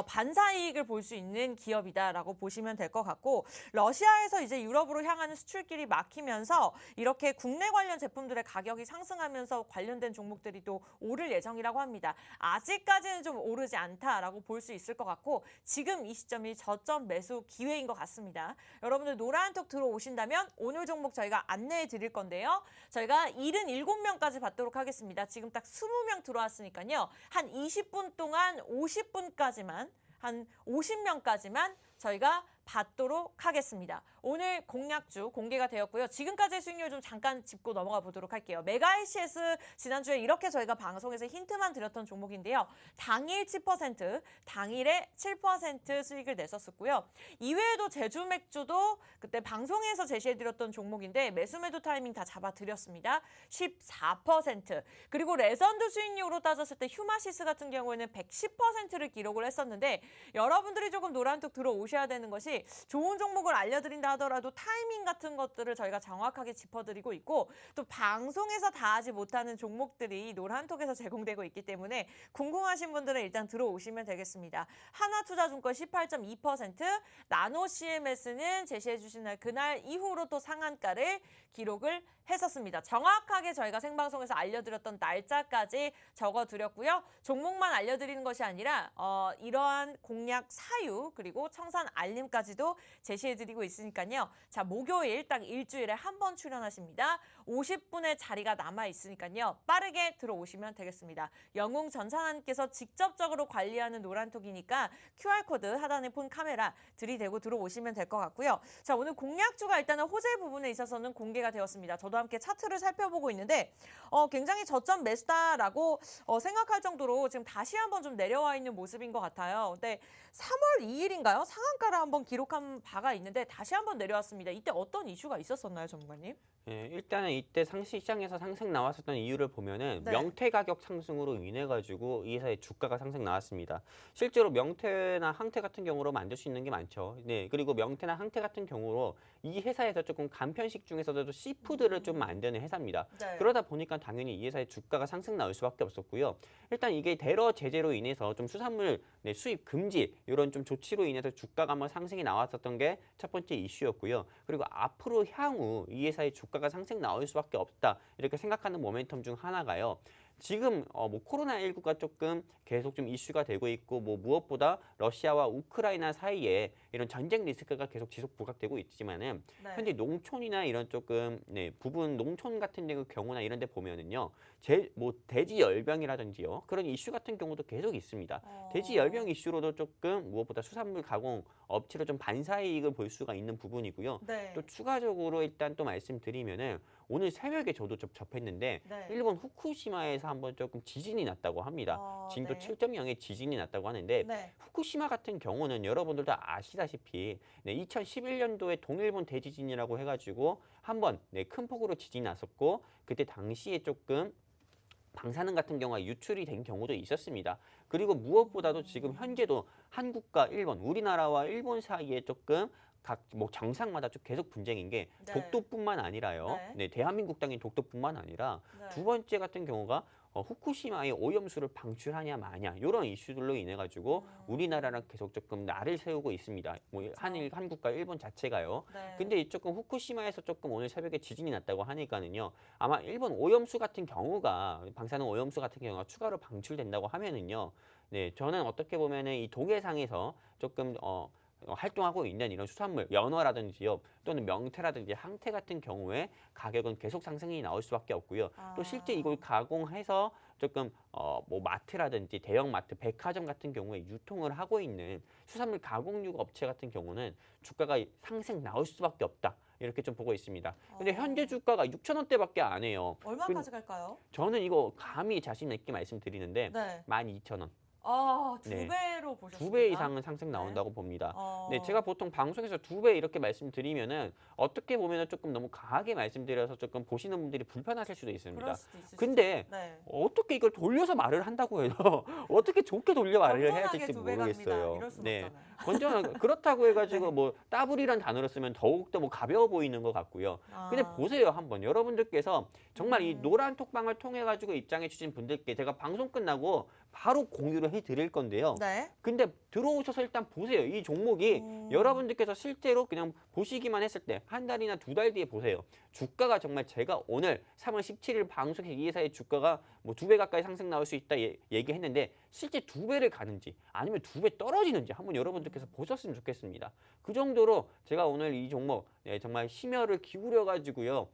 반사이익을 볼 수 있는 기업이다라고 보시면 될 것 같고 러시아에서 이제 유럽으로 향하는 수출길이 막히면서 이렇게 국내 관련 제품들의 가격이 상승하면서 관련된 종목들이 또 오를 예정이라고 합니다. 아직까지는 좀 오르지 않다라고 볼 수 있을 것 같고 지금 이 시점이 저점 매수 기회인 것 같습니다. 여러분들 노란톡 들어오신다면 오늘 종목 저희가 안내해 드릴 건데요. 저희가 77명까지 받도록 하겠습니다. 지금 딱 20명 들어왔으니까요. 한 20분 동안 50분까지만 한 50명까지만 저희가 받도록 하겠습니다. 오늘 공략주 공개가 되었고요. 지금까지의 수익률 좀 잠깐 짚고 넘어가 보도록 할게요. 메가ICS 지난주에 이렇게 저희가 방송에서 힌트만 드렸던 종목인데요. 당일 7%, 당일에 7% 수익을 냈었고요. 이외에도 제주맥주도 그때 방송에서 제시해드렸던 종목인데 매수매도 타이밍 다 잡아드렸습니다. 14%. 그리고 레전드 수익률로 따졌을 때 휴마시스 같은 경우에는 110%를 기록을 했었는데 여러분들이 조금 노란톡 들어오셔야 되는 것이 좋은 종목을 알려드린다 하더라도 타이밍 같은 것들을 저희가 정확하게 짚어드리고 있고 또 방송에서 다 하지 못하는 종목들이 노란톡에서 제공되고 있기 때문에 궁금하신 분들은 일단 들어오시면 되겠습니다. 하나투자증권 18.2%, 나노 CMS는 제시해 주신 날 그날 이후로 또 상한가를 기록을 했었습니다. 정확하게 저희가 생방송에서 알려드렸던 날짜까지 적어드렸고요. 종목만 알려드리는 것이 아니라 이러한 공략 사유 그리고 청산 알림까지도 제시해드리고 있으니까요. 자, 목요일 딱 일주일에 한 번 출연하십니다. 50분의 자리가 남아있으니까요. 빠르게 들어오시면 되겠습니다. 영웅 전산환께서 직접적으로 관리하는 노란톡이니까 QR코드 하단에 폰 카메라 들이대고 들어오시면 될 것 같고요. 자, 오늘 공략주가 일단은 호재 부분에 있어서는 공개가 되었습니다. 저도 함께 차트를 살펴보고 있는데 굉장히 저점 매수다라고 생각할 정도로 지금 다시 한번 좀 내려와 있는 모습인 것 같아요. 근데 3월 2일인가요? 상한가를 한번 기록한 바가 있는데 다시 한번 내려왔습니다. 이때 어떤 이슈가 있었었나요, 전문가님? 네, 일단은 이때 시장에서 상승 나왔었던 이유를 보면은 네. 명태 가격 상승으로 인해 가지고 이 회사의 주가가 상승 나왔습니다. 실제로 명태나 항태 같은 경우로 만들 수 있는 게 많죠. 네, 그리고 명태나 항태 같은 경우로 이 회사에서 조금 간편식 중에서도 씨푸드를 좀 만드는 회사입니다. 네. 그러다 보니까 당연히 이 회사의 주가가 상승 나올 수밖에 없었고요. 일단 이게 대러 제재로 인해서 좀 수산물 수입 금지 이런 좀 조치로 인해서 주가가 한번 상승이 나왔었던 게 첫 번째 이슈였고요. 그리고 앞으로 향후 이 회사의 주가가 상승 나올 수밖에 없다 이렇게 생각하는 모멘텀 중 하나가요. 지금 뭐 코로나19가 조금 계속 좀 이슈가 되고 있고 뭐 무엇보다 러시아와 우크라이나 사이에 이런 전쟁 리스크가 계속 지속 부각되고 있지만은 네. 현재 농촌이나 이런 조금 부분 농촌 같은 경우나 이런 데 보면은요. 뭐 돼지 열병이라든지요. 그런 이슈 같은 경우도 계속 있습니다. 돼지 열병 이슈로도 조금 무엇보다 수산물 가공 업체로 좀 반사이익을 볼 수가 있는 부분이고요. 네. 또 추가적으로 일단 또 말씀드리면은 오늘 새벽에 저도 좀 접했는데 네. 일본 후쿠시마에서 한번 조금 지진이 났다고 합니다. 진도 네. 7.0의 지진이 났다고 하는데 네. 후쿠시마 같은 경우는 여러분들도 아시다시피 2011년도에 동일본 대지진이라고 해가지고 한번 큰 폭으로 지진이 났었고 그때 당시에 조금 방사능 같은 경우가 유출이 된 경우도 있었습니다. 그리고 무엇보다도 지금 현재도 한국과 일본, 우리나라와 일본 사이에 조금 각 뭐 정상마다 좀 계속 분쟁인 게 네. 독도뿐만 아니라요. 대한민국 땅인 독도뿐만 아니라 네. 두 번째 같은 경우가 후쿠시마의 오염수를 방출하냐 마냐 이런 이슈들로 인해 가지고 우리나라랑 계속 조금 날을 세우고 있습니다. 뭐 한국과 일본 자체가요. 네. 근데 조금 후쿠시마에서 조금 오늘 새벽에 지진이 났다고 하니까는요. 아마 일본 오염수 같은 경우가 방사능 오염수 같은 경우가 추가로 방출된다고 하면은요. 네, 저는 어떻게 보면은 이 동해상에서 조금 활동하고 있는 이런 수산물, 연어라든지요, 또는 명태라든지 항태 같은 경우에 가격은 계속 상승이 나올 수밖에 없고요. 또 실제 이걸 가공해서 조금 뭐 마트라든지 대형 마트, 백화점 같은 경우에 유통을 하고 있는 수산물 가공육 업체 같은 경우는 주가가 상승 나올 수밖에 없다. 이렇게 좀 보고 있습니다. 근데 현재 주가가 6,000원대밖에 안 해요. 얼마까지 갈까요? 저는 이거 감히 자신 있게 말씀드리는데 네. 12,000원. 두 네. 배로 보셨습니다. 2배 이상은 상승 나온다고 봅니다. 네, 제가 보통 방송에서 2배 이렇게 말씀드리면은 어떻게 보면은 조금 너무 강하게 말씀드려서 조금 보시는 분들이 불편하실 수도 있습니다. 그럴 수도 있을 근데 네. 어떻게 이걸 돌려서 말을 한다고 해요? 어떻게 좋게 돌려 말을 해야 건전하게 될지 두 배 갑니다. 모르겠어요. 이럴 수는 네. 없잖아요. 건전한 그렇다고 해가지고 뭐 따블이란 단어를 쓰면 더욱더 뭐 가벼워 보이는 것 같고요. 근데 보세요 한번 여러분들께서 정말 이 노란 톡방을 통해 가지고 입장해 주신 분들께 제가 방송 끝나고 바로 공유를 해드릴 건데요. 네. 근데 들어오셔서 일단 보세요. 이 종목이 여러분들께서 실제로 그냥 보시기만 했을 때 한 달이나 두 달 뒤에 보세요. 주가가 정말 제가 오늘 3월 17일 방송에서 이 회사의 주가가 뭐 2배 가까이 상승 나올 수 있다 얘기했는데 실제 2배를 가는지 아니면 2배 떨어지는지 한번 여러분들께서 보셨으면 좋겠습니다. 그 정도로 제가 오늘 이 종목 정말 심혈을 기울여 가지고요.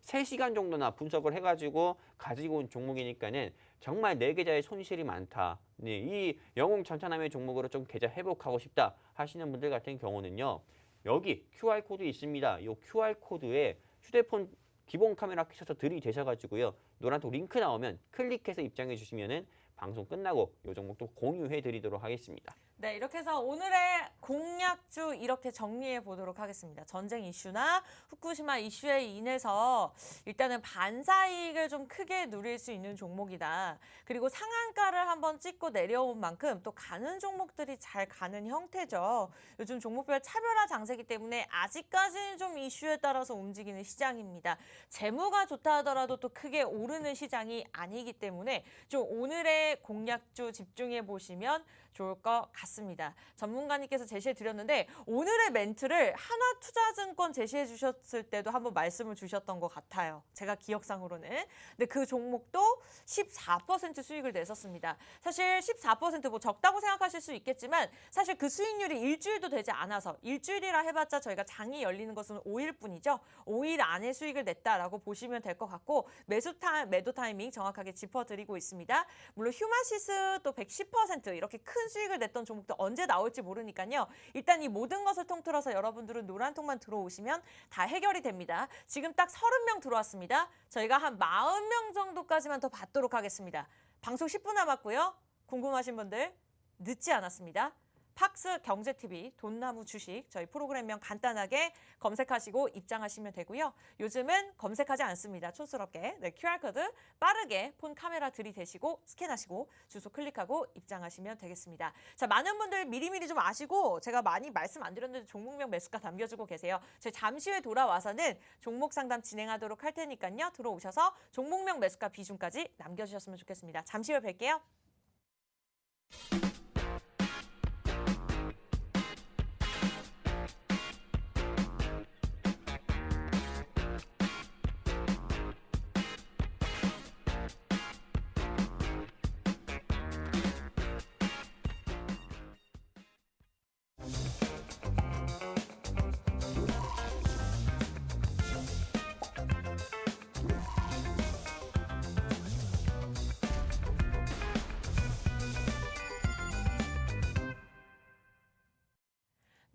3시간 정도나 분석을 해가지고 가지고 온 종목이니까는 정말 내 계좌에 손실이 많다. 네, 이 영웅 전차남의 종목으로 좀 계좌 회복하고 싶다 하시는 분들 같은 경우는요. 여기 QR코드 있습니다. 이 QR코드에 휴대폰 기본 카메라 켜셔서 들이대셔가지고요. 노란톡 링크 나오면 클릭해서 입장해 주시면은 방송 끝나고 이 종목도 공유해 드리도록 하겠습니다. 네, 이렇게 해서 오늘의 공략주 이렇게 정리해 보도록 하겠습니다. 전쟁 이슈나 후쿠시마 이슈에 인해서 일단은 반사이익을 좀 크게 누릴 수 있는 종목이다. 그리고 상한가를 한번 찍고 내려온 만큼 또 가는 종목들이 잘 가는 형태죠. 요즘 종목별 차별화 장세기 때문에 아직까지는 좀 이슈에 따라서 움직이는 시장입니다. 재무가 좋다 하더라도 또 크게 오르는 시장이 아니기 때문에 좀 오늘의 공략주 집중해 보시면 좋을 것 같습니다. 전문가님께서 제시해 드렸는데 오늘의 멘트를 하나투자증권 제시해 주셨을 때도 한번 말씀을 주셨던 것 같아요. 제가 기억상으로는. 근데 그 종목도 14% 수익을 냈었습니다. 사실 14%뭐 적다고 생각하실 수 있겠지만 사실 그 수익률이 일주일도 되지 않아서 일주일이라 해봤자 저희가 장이 열리는 것은 5일 뿐이죠. 5일 안에 수익을 냈다라고 보시면 될 것 같고 매도 타이밍 정확하게 짚어드리고 있습니다. 물론 휴마시스 또 110% 이렇게 큰 수익을 냈던 종목도 언제 나올지 모르니까요. 일단 이 모든 것을 통틀어서 여러분들은 노란통만 들어오시면 다 해결이 됩니다. 지금 딱 30명 들어왔습니다. 저희가 한 40명 정도까지만 더 받도록 하겠습니다. 방송 10분 남았고요. 궁금하신 분들 늦지 않았습니다. 팍스 경제TV 돈나무 주식 저희 프로그램명 간단하게 검색하시고 입장하시면 되고요. 요즘은 검색하지 않습니다. 촌스럽게. 네, QR코드 빠르게 폰 카메라 들이대시고 스캔하시고 주소 클릭하고 입장하시면 되겠습니다. 자, 많은 분들 미리미리 좀 아시고 제가 많이 말씀 안 드렸는데 종목명 매수가 남겨주고 계세요. 저희 잠시 후에 돌아와서는 종목 상담 진행하도록 할 테니까요. 들어오셔서 종목명 매수가 비중까지 남겨주셨으면 좋겠습니다. 잠시 후에 뵐게요.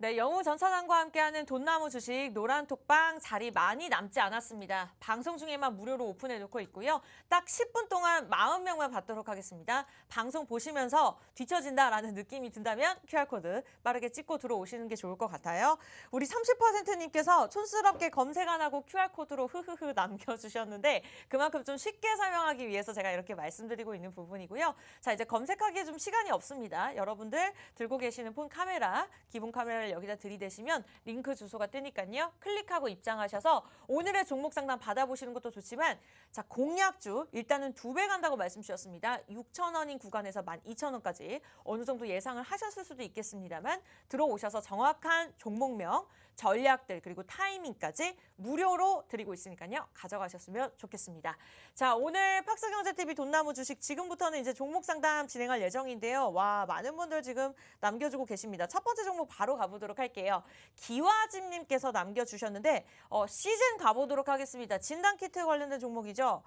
네, 영우 전차장과 함께하는 돈나무 주식 노란 톡방 자리 많이 남지 않았습니다. 방송 중에만 무료로 오픈해놓고 있고요. 딱 10분 동안 40명만 받도록 하겠습니다. 방송 보시면서 뒤처진다라는 느낌이 든다면 QR코드 빠르게 찍고 들어오시는 게 좋을 것 같아요. 우리 30%님께서 촌스럽게 검색 안 하고 QR코드로 흐흐흐 남겨주셨는데 그만큼 좀 쉽게 설명하기 위해서 제가 이렇게 말씀드리고 있는 부분이고요. 자, 이제 검색하기에 좀 시간이 없습니다. 여러분들 들고 계시는 폰 카메라, 기본 카메라를 여기다 들이대시면 링크 주소가 뜨니까요. 클릭하고 입장하셔서 오늘의 종목 상담 받아보시는 것도 좋지만 자, 공약주 일단은 2배 간다고 말씀 주셨습니다. 6,000원인 구간에서 12,000원까지 어느 정도 예상을 하셨을 수도 있겠습니다만 들어오셔서 정확한 종목명, 전략들 그리고 타이밍까지 무료로 드리고 있으니까요. 가져가셨으면 좋겠습니다. 자, 오늘 팍스경제TV 돈나무 주식 지금부터는 이제 종목 상담 진행할 예정인데요. 와, 많은 분들 지금 남겨주고 계십니다. 첫 번째 종목 바로 가보도록 할게요. 기와집님께서 남겨주셨는데 시즌 가보도록 하겠습니다. 진단키트 관련된 종목이죠.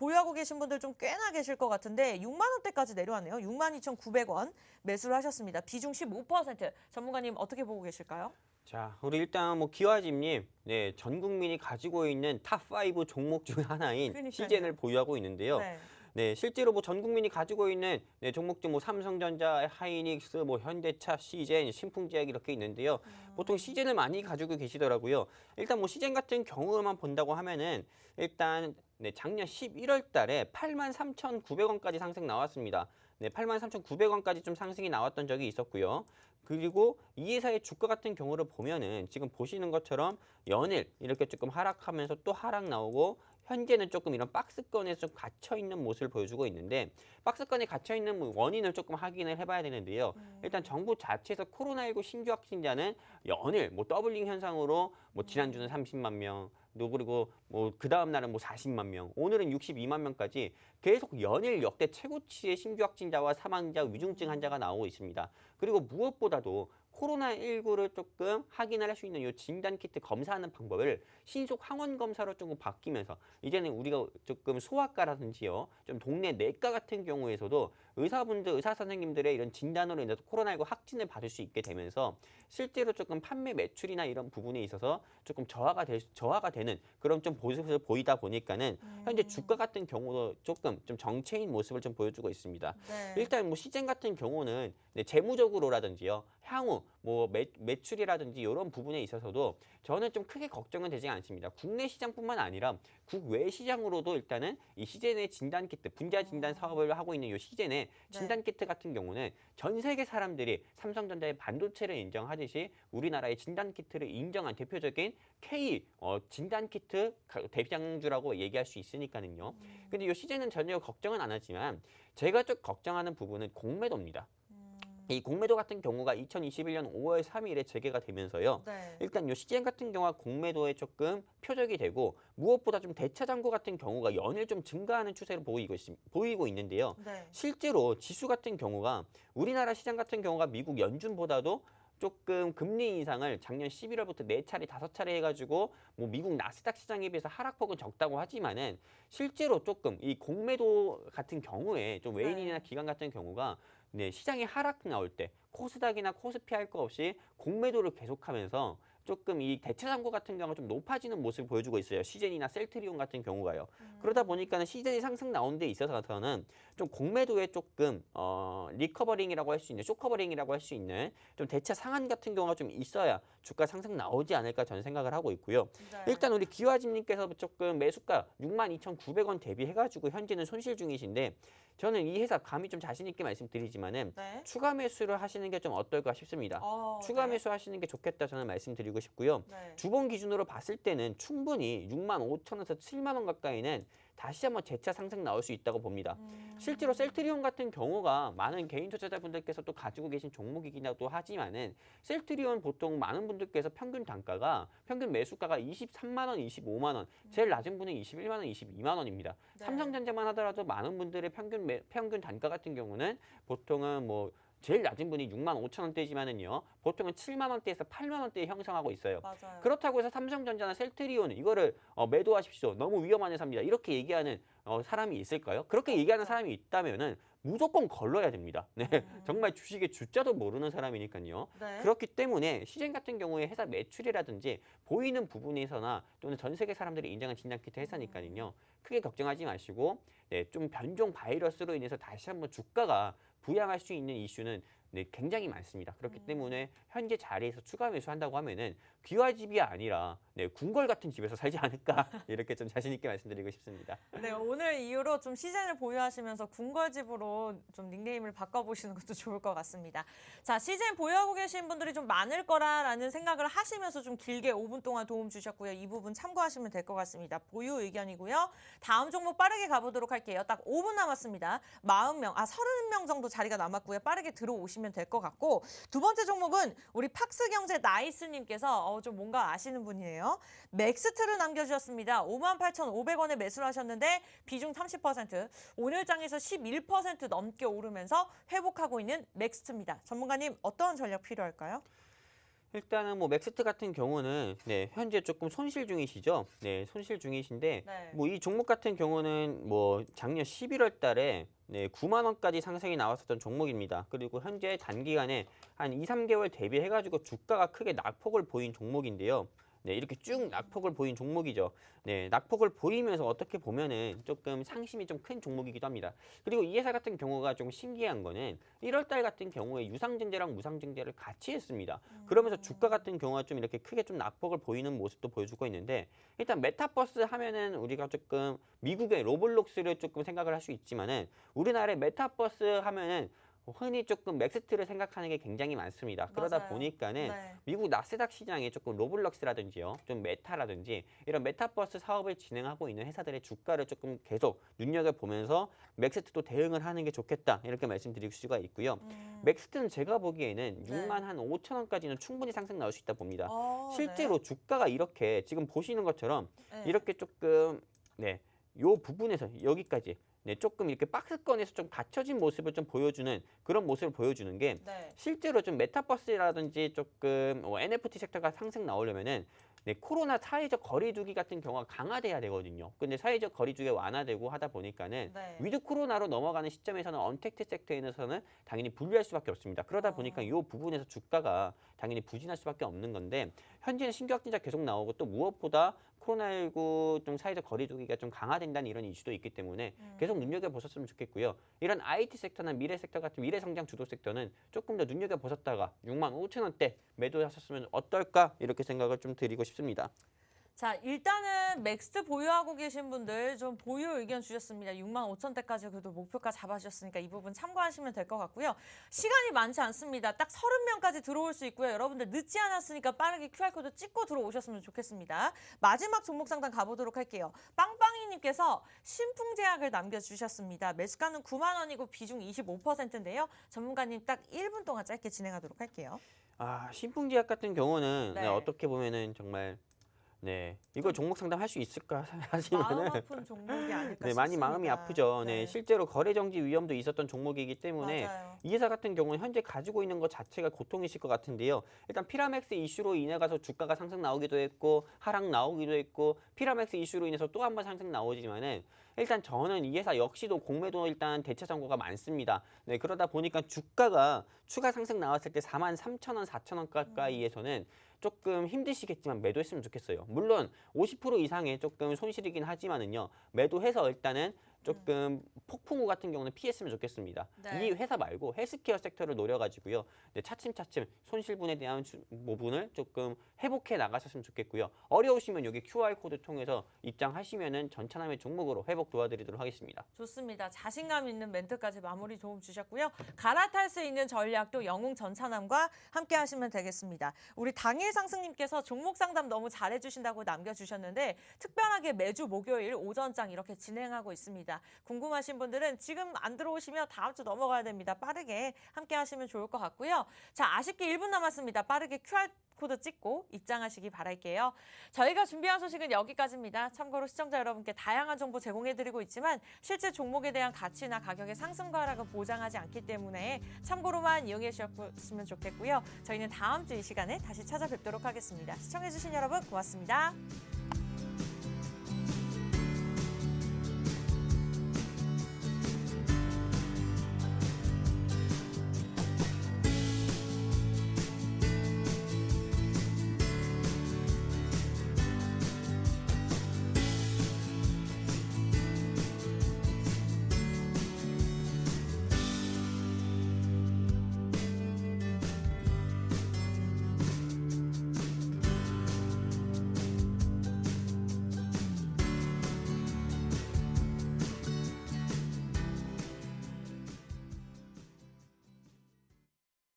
보유하고 계신 분들 좀 꽤나 계실 것 같은데 6만 원대까지 내려왔네요. 62,900원 매수를 하셨습니다. 비중 15%. 전문가님 어떻게 보고 계실까요? 자, 우리 일단 뭐 기와집님, 네, 전 국민이 가지고 있는 탑5 종목 중 하나인 그러니까요. 시젠을 보유하고 있는데요. 네. 네, 실제로 뭐 전 국민이 가지고 있는 네, 종목들 뭐 삼성전자, 하이닉스, 뭐 현대차, 시젠, 신풍제약 이렇게 있는데요. 보통 시젠을 많이 가지고 계시더라고요. 일단 뭐 시젠 같은 경우만 본다고 하면은 일단 네, 작년 11월 달에 83,900원까지 상승 나왔습니다. 네, 83,900원까지 좀 상승이 나왔던 적이 있었고요. 그리고 이 회사의 주가 같은 경우를 보면은 지금 보시는 것처럼 연일 이렇게 조금 하락하면서 또 하락 나오고 현재는 조금 이런 박스권에 좀 갇혀 있는 모습을 보여주고 있는데 박스권에 갇혀 있는 원인을 조금 확인을 해봐야 되는데요. 일단 정부 자체에서 코로나19 신규 확진자는 연일 뭐 더블링 현상으로 뭐 지난주는 30만 명, 또 그리고 뭐 그 다음 날은 뭐 40만 명, 오늘은 62만 명까지 계속 연일 역대 최고치의 신규 확진자와 사망자, 위중증 환자가 나오고 있습니다. 그리고 무엇보다도 코로나19를 조금 확인을 할 수 있는 이 진단키트 검사하는 방법을 신속 항원 검사로 조금 바뀌면서 이제는 우리가 조금 소아과라든지요, 좀 동네 내과 같은 경우에서도 의사분들, 의사 선생님들의 이런 진단으로 인해서 코로나19 확진을 받을 수 있게 되면서 실제로 조금 판매 매출이나 이런 부분에 있어서 조금 저하가 되는 그런 좀 모습을 보이다 보니까는 현재 주가 같은 경우도 조금 좀 정체인 모습을 좀 보여주고 있습니다. 네. 일단 뭐 시젠 같은 경우는 네, 재무적으로라든지요, 향후 뭐 매출이라든지 이런 부분에 있어서도 저는 좀 크게 걱정은 되지 않습니다. 국내 시장뿐만 아니라 국외 시장으로도 일단은 이 시젠의 진단키트, 분자 진단 사업을 하고 있는 이 시젠의 진단키트 같은 경우는 전 세계 사람들이 삼성전자의 반도체를 인정하듯이 우리나라의 진단키트를 인정한 대표적인 K 진단키트 대장주라고 얘기할 수 있으니까는요. 근데 이 시젠은 전혀 걱정은 안 하지만 제가 좀 걱정하는 부분은 공매도입니다. 이 공매도 같은 경우가 2021년 5월 3일에 재개가 되면서요. 네. 일단 이 시젠 같은 경우가 공매도에 조금 표적이 되고 무엇보다 좀 대차 잔고 같은 경우가 연일 좀 증가하는 추세를 보이고 있는데요. 네. 실제로 지수 같은 경우가 우리나라 시장 같은 경우가 미국 연준보다도 조금 금리 인상을 작년 11월부터 4차례, 5차례 해가지고 뭐 미국 나스닥 시장에 비해서 하락폭은 적다고 하지만은 실제로 조금 이 공매도 같은 경우에 좀 외인이나 기관 같은 경우가 네, 시장이 하락 나올 때 코스닥이나 코스피 할 거 없이 공매도를 계속하면서 조금 이 대체 잔고 같은 경우가 좀 높아지는 모습을 보여주고 있어요. 시젠이나 셀트리온 같은 경우가요. 그러다 보니까는 시젠이 상승 나오는 데 있어서는 좀 공매도에 조금 리커버링이라고 할 수 있는, 쇼커버링이라고 할 수 있는 좀 대체 상한 같은 경우가 좀 있어야 주가 상승 나오지 않을까 저는 생각을 하고 있고요. 네. 일단 우리 기와집님께서 조금 매수가 62,900원 대비해가지고 현재는 손실 중이신데 저는 이 회사 감히 좀 자신 있게 말씀드리지만은 네. 추가 매수를 하시는 게 좀 어떨까 싶습니다. 추가 네. 매수 하시는 게 좋겠다 저는 말씀드리고 싶고요. 네. 주봉 기준으로 봤을 때는 충분히 65,000원에서 7만 원 가까이는 다시 한번 재차 상승 나올 수 있다고 봅니다. 실제로 셀트리온 같은 경우가 많은 개인 투자자분들께서 또 가지고 계신 종목이기도 하지만은 셀트리온 보통 많은 분들께서 평균 매수가가 23만 원, 25만 원, 제일 낮은 분은 21만 원, 22만 원입니다. 네. 삼성전자만 하더라도 많은 분들의 평균 단가 같은 경우는 보통은 뭐 제일 낮은 분이 65,000원대지만은요. 보통은 7만 원대에서 8만 원대에 형성하고 있어요. 맞아요. 그렇다고 해서 삼성전자나 셀트리온 이거를 매도하십시오. 너무 위험한 회사입니다. 이렇게 얘기하는 사람이 있을까요? 그렇게 얘기하는 사람이 있다면은 무조건 걸러야 됩니다. 네, 정말 주식의 주자도 모르는 사람이니까요. 네. 그렇기 때문에 시즌 같은 경우에 회사 매출이라든지 보이는 부분에서나 또는 전 세계 사람들이 인정한 진단키트 회사니까요. 크게 걱정하지 마시고 네, 좀 변종 바이러스로 인해서 다시 한번 주가가 부양할 수 있는 이슈는 네, 굉장히 많습니다. 그렇기 때문에 현재 자리에서 추가 매수한다고 하면은 귀화집이 아니라 네, 궁궐 같은 집에서 살지 않을까 이렇게 좀 자신 있게 말씀드리고 싶습니다. 네, 오늘 이후로 좀 시즌을 보유하시면서 궁궐집으로 좀 닉네임을 바꿔보시는 것도 좋을 것 같습니다. 자, 시즌 보유하고 계신 분들이 좀 많을 거라는 생각을 하시면서 좀 길게 5분 동안 도움 주셨고요. 이 부분 참고하시면 될 것 같습니다. 보유 의견이고요. 다음 종목 빠르게 가보도록 할게요. 딱 5분 남았습니다. 30명 정도 자리가 남았고요. 빠르게 들어오시면 될 것 같고 두 번째 종목은 우리 팍스경제 나이스님께서 좀 뭔가 아시는 분이에요. 맥스트를 남겨주셨습니다. 58,500원에 매수를 하셨는데 비중 30%, 오늘장에서 11% 넘게 오르면서 회복하고 있는 맥스트입니다. 전문가님 어떤 전략 필요할까요? 일단은 뭐 맥스트 같은 경우는 네, 현재 조금 손실 중이시죠. 네, 손실 중이신데 네. 뭐 이 종목 같은 경우는 뭐 작년 11월 달에 네, 9만 원까지 상승이 나왔었던 종목입니다. 그리고 현재 단기간에 한 2, 3개월 대비해 가지고 주가가 크게 낙폭을 보인 종목인데요. 네, 이렇게 쭉 낙폭을 보인 종목이죠. 네, 낙폭을 보이면서 어떻게 보면은 조금 상심이 좀 큰 종목이기도 합니다. 그리고 이 회사 같은 경우가 좀 신기한 거는 1월 달 같은 경우에 유상증자랑 무상증자를 같이 했습니다. 그러면서 주가 같은 경우가 좀 이렇게 크게 좀 낙폭을 보이는 모습도 보여주고 있는데 일단 메타버스 하면은 우리가 조금 미국의 로블록스를 조금 생각을 할 수 있지만은 우리나라의 메타버스 하면은 흔히 조금 맥스트를 생각하는 게 굉장히 많습니다. 그러다 맞아요. 보니까는 네. 미국 나스닥 시장에 조금 로블록스라든지요, 좀 메타라든지 이런 메타버스 사업을 진행하고 있는 회사들의 주가를 조금 계속 눈여겨보면서 맥스트도 대응을 하는 게 좋겠다 이렇게 말씀드릴 수가 있고요. 맥스트는 제가 보기에는 네. 6만 한 5천 원까지는 충분히 상승 나올 수 있다 봅니다. 네. 실제로 주가가 이렇게 지금 보시는 것처럼 네. 이렇게 조금 네, 요 부분에서 여기까지 네, 조금 이렇게 박스권에서 좀 닫혀진 모습을 좀 보여주는 그런 모습을 보여주는 게 네. 실제로 좀 메타버스라든지 조금 NFT 섹터가 상승 나오려면은 네, 코로나 사회적 거리두기 같은 경우가 강화돼야 되거든요. 근데 사회적 거리두기가 완화되고 하다 보니까는 네. 위드 코로나로 넘어가는 시점에서는 언택트 섹터에서는 당연히 불리할 수밖에 없습니다. 그러다 보니까 이 부분에서 주가가 당연히 부진할 수밖에 없는 건데 현재는 신규 확진자 계속 나오고 또 무엇보다 코로나19 좀 사회적 거리두기가 좀 강화된다는 이런 이슈도 있기 때문에 계속 눈여겨보셨으면 좋겠고요. 이런 IT 섹터나 미래 섹터 같은 미래 성장 주도 섹터는 조금 더 눈여겨보셨다가 6만 5천 원대 매도하셨으면 어떨까 이렇게 생각을 좀 드리고 싶습니다. 자, 일단은 맥스트 보유하고 계신 분들 좀 보유 의견 주셨습니다. 6만 5천 대까지 그래도 목표가 잡아주셨으니까 이 부분 참고하시면 될 것 같고요. 시간이 많지 않습니다. 딱 30명까지 들어올 수 있고요. 여러분들 늦지 않았으니까 빠르게 QR코드 찍고 들어오셨으면 좋겠습니다. 마지막 종목 상담 가보도록 할게요. 빵빵이님께서 신풍제약을 남겨주셨습니다. 매수가는 9만 원이고 비중 25%인데요. 전문가님 딱 1분 동안 짧게 진행하도록 할게요. 아, 신풍제약 같은 경우는 네. 네, 어떻게 보면은 정말 네, 이거 종목 상담 할 수 있을까 마음 하시면은 아픈 종목이 아닐까 네, 싶습니다. 많이 마음이 아프죠. 네, 실제로 거래 정지 위험도 있었던 종목이기 때문에 맞아요. 이 회사 같은 경우는 현재 가지고 있는 것 자체가 고통이실 것 같은데요. 일단 피라맥스 이슈로 인해 가서 주가가 상승 나오기도 했고 하락 나오기도 했고 피라맥스 이슈로 인해서 또 한 번 상승 나오지만은 일단 저는 이 회사 역시도 공매도 일단 대차 잔고가 많습니다. 네, 그러다 보니까 주가가 추가 상승 나왔을 때 43,000원, 4,000원 가까이에서는 조금 힘드시겠지만 매도했으면 좋겠어요. 물론 50% 이상의 조금 손실이긴 하지만은요. 매도해서 일단은 조금 폭풍우 같은 경우는 피했으면 좋겠습니다. 네. 이 회사 말고 헬스케어 섹터를 노려가지고요. 네, 차츰차츰 손실분에 대한 부분을 조금 회복해 나가셨으면 좋겠고요. 어려우시면 여기 QR코드 통해서 입장하시면은 전차남의 종목으로 회복 도와드리도록 하겠습니다. 좋습니다. 자신감 있는 멘트까지 마무리 도움 주셨고요. 갈아탈 수 있는 전략도 영웅 전차남과 함께 하시면 되겠습니다. 우리 당일 상승님께서 종목 상담 너무 잘해주신다고 남겨주셨는데 특별하게 매주 목요일 오전장 이렇게 진행하고 있습니다. 궁금하신 분들은 지금 안 들어오시면 다음 주 넘어가야 됩니다. 빠르게 함께 하시면 좋을 것 같고요. 자, 아쉽게 1분 남았습니다. 빠르게 QR코드 찍고 입장하시기 바랄게요. 저희가 준비한 소식은 여기까지입니다. 참고로 시청자 여러분께 다양한 정보 제공해드리고 있지만 실제 종목에 대한 가치나 가격의 상승과 하락은 보장하지 않기 때문에 참고로만 이용해 주셨으면 좋겠고요. 저희는 다음 주 이 시간에 다시 찾아뵙도록 하겠습니다. 시청해주신 여러분 고맙습니다.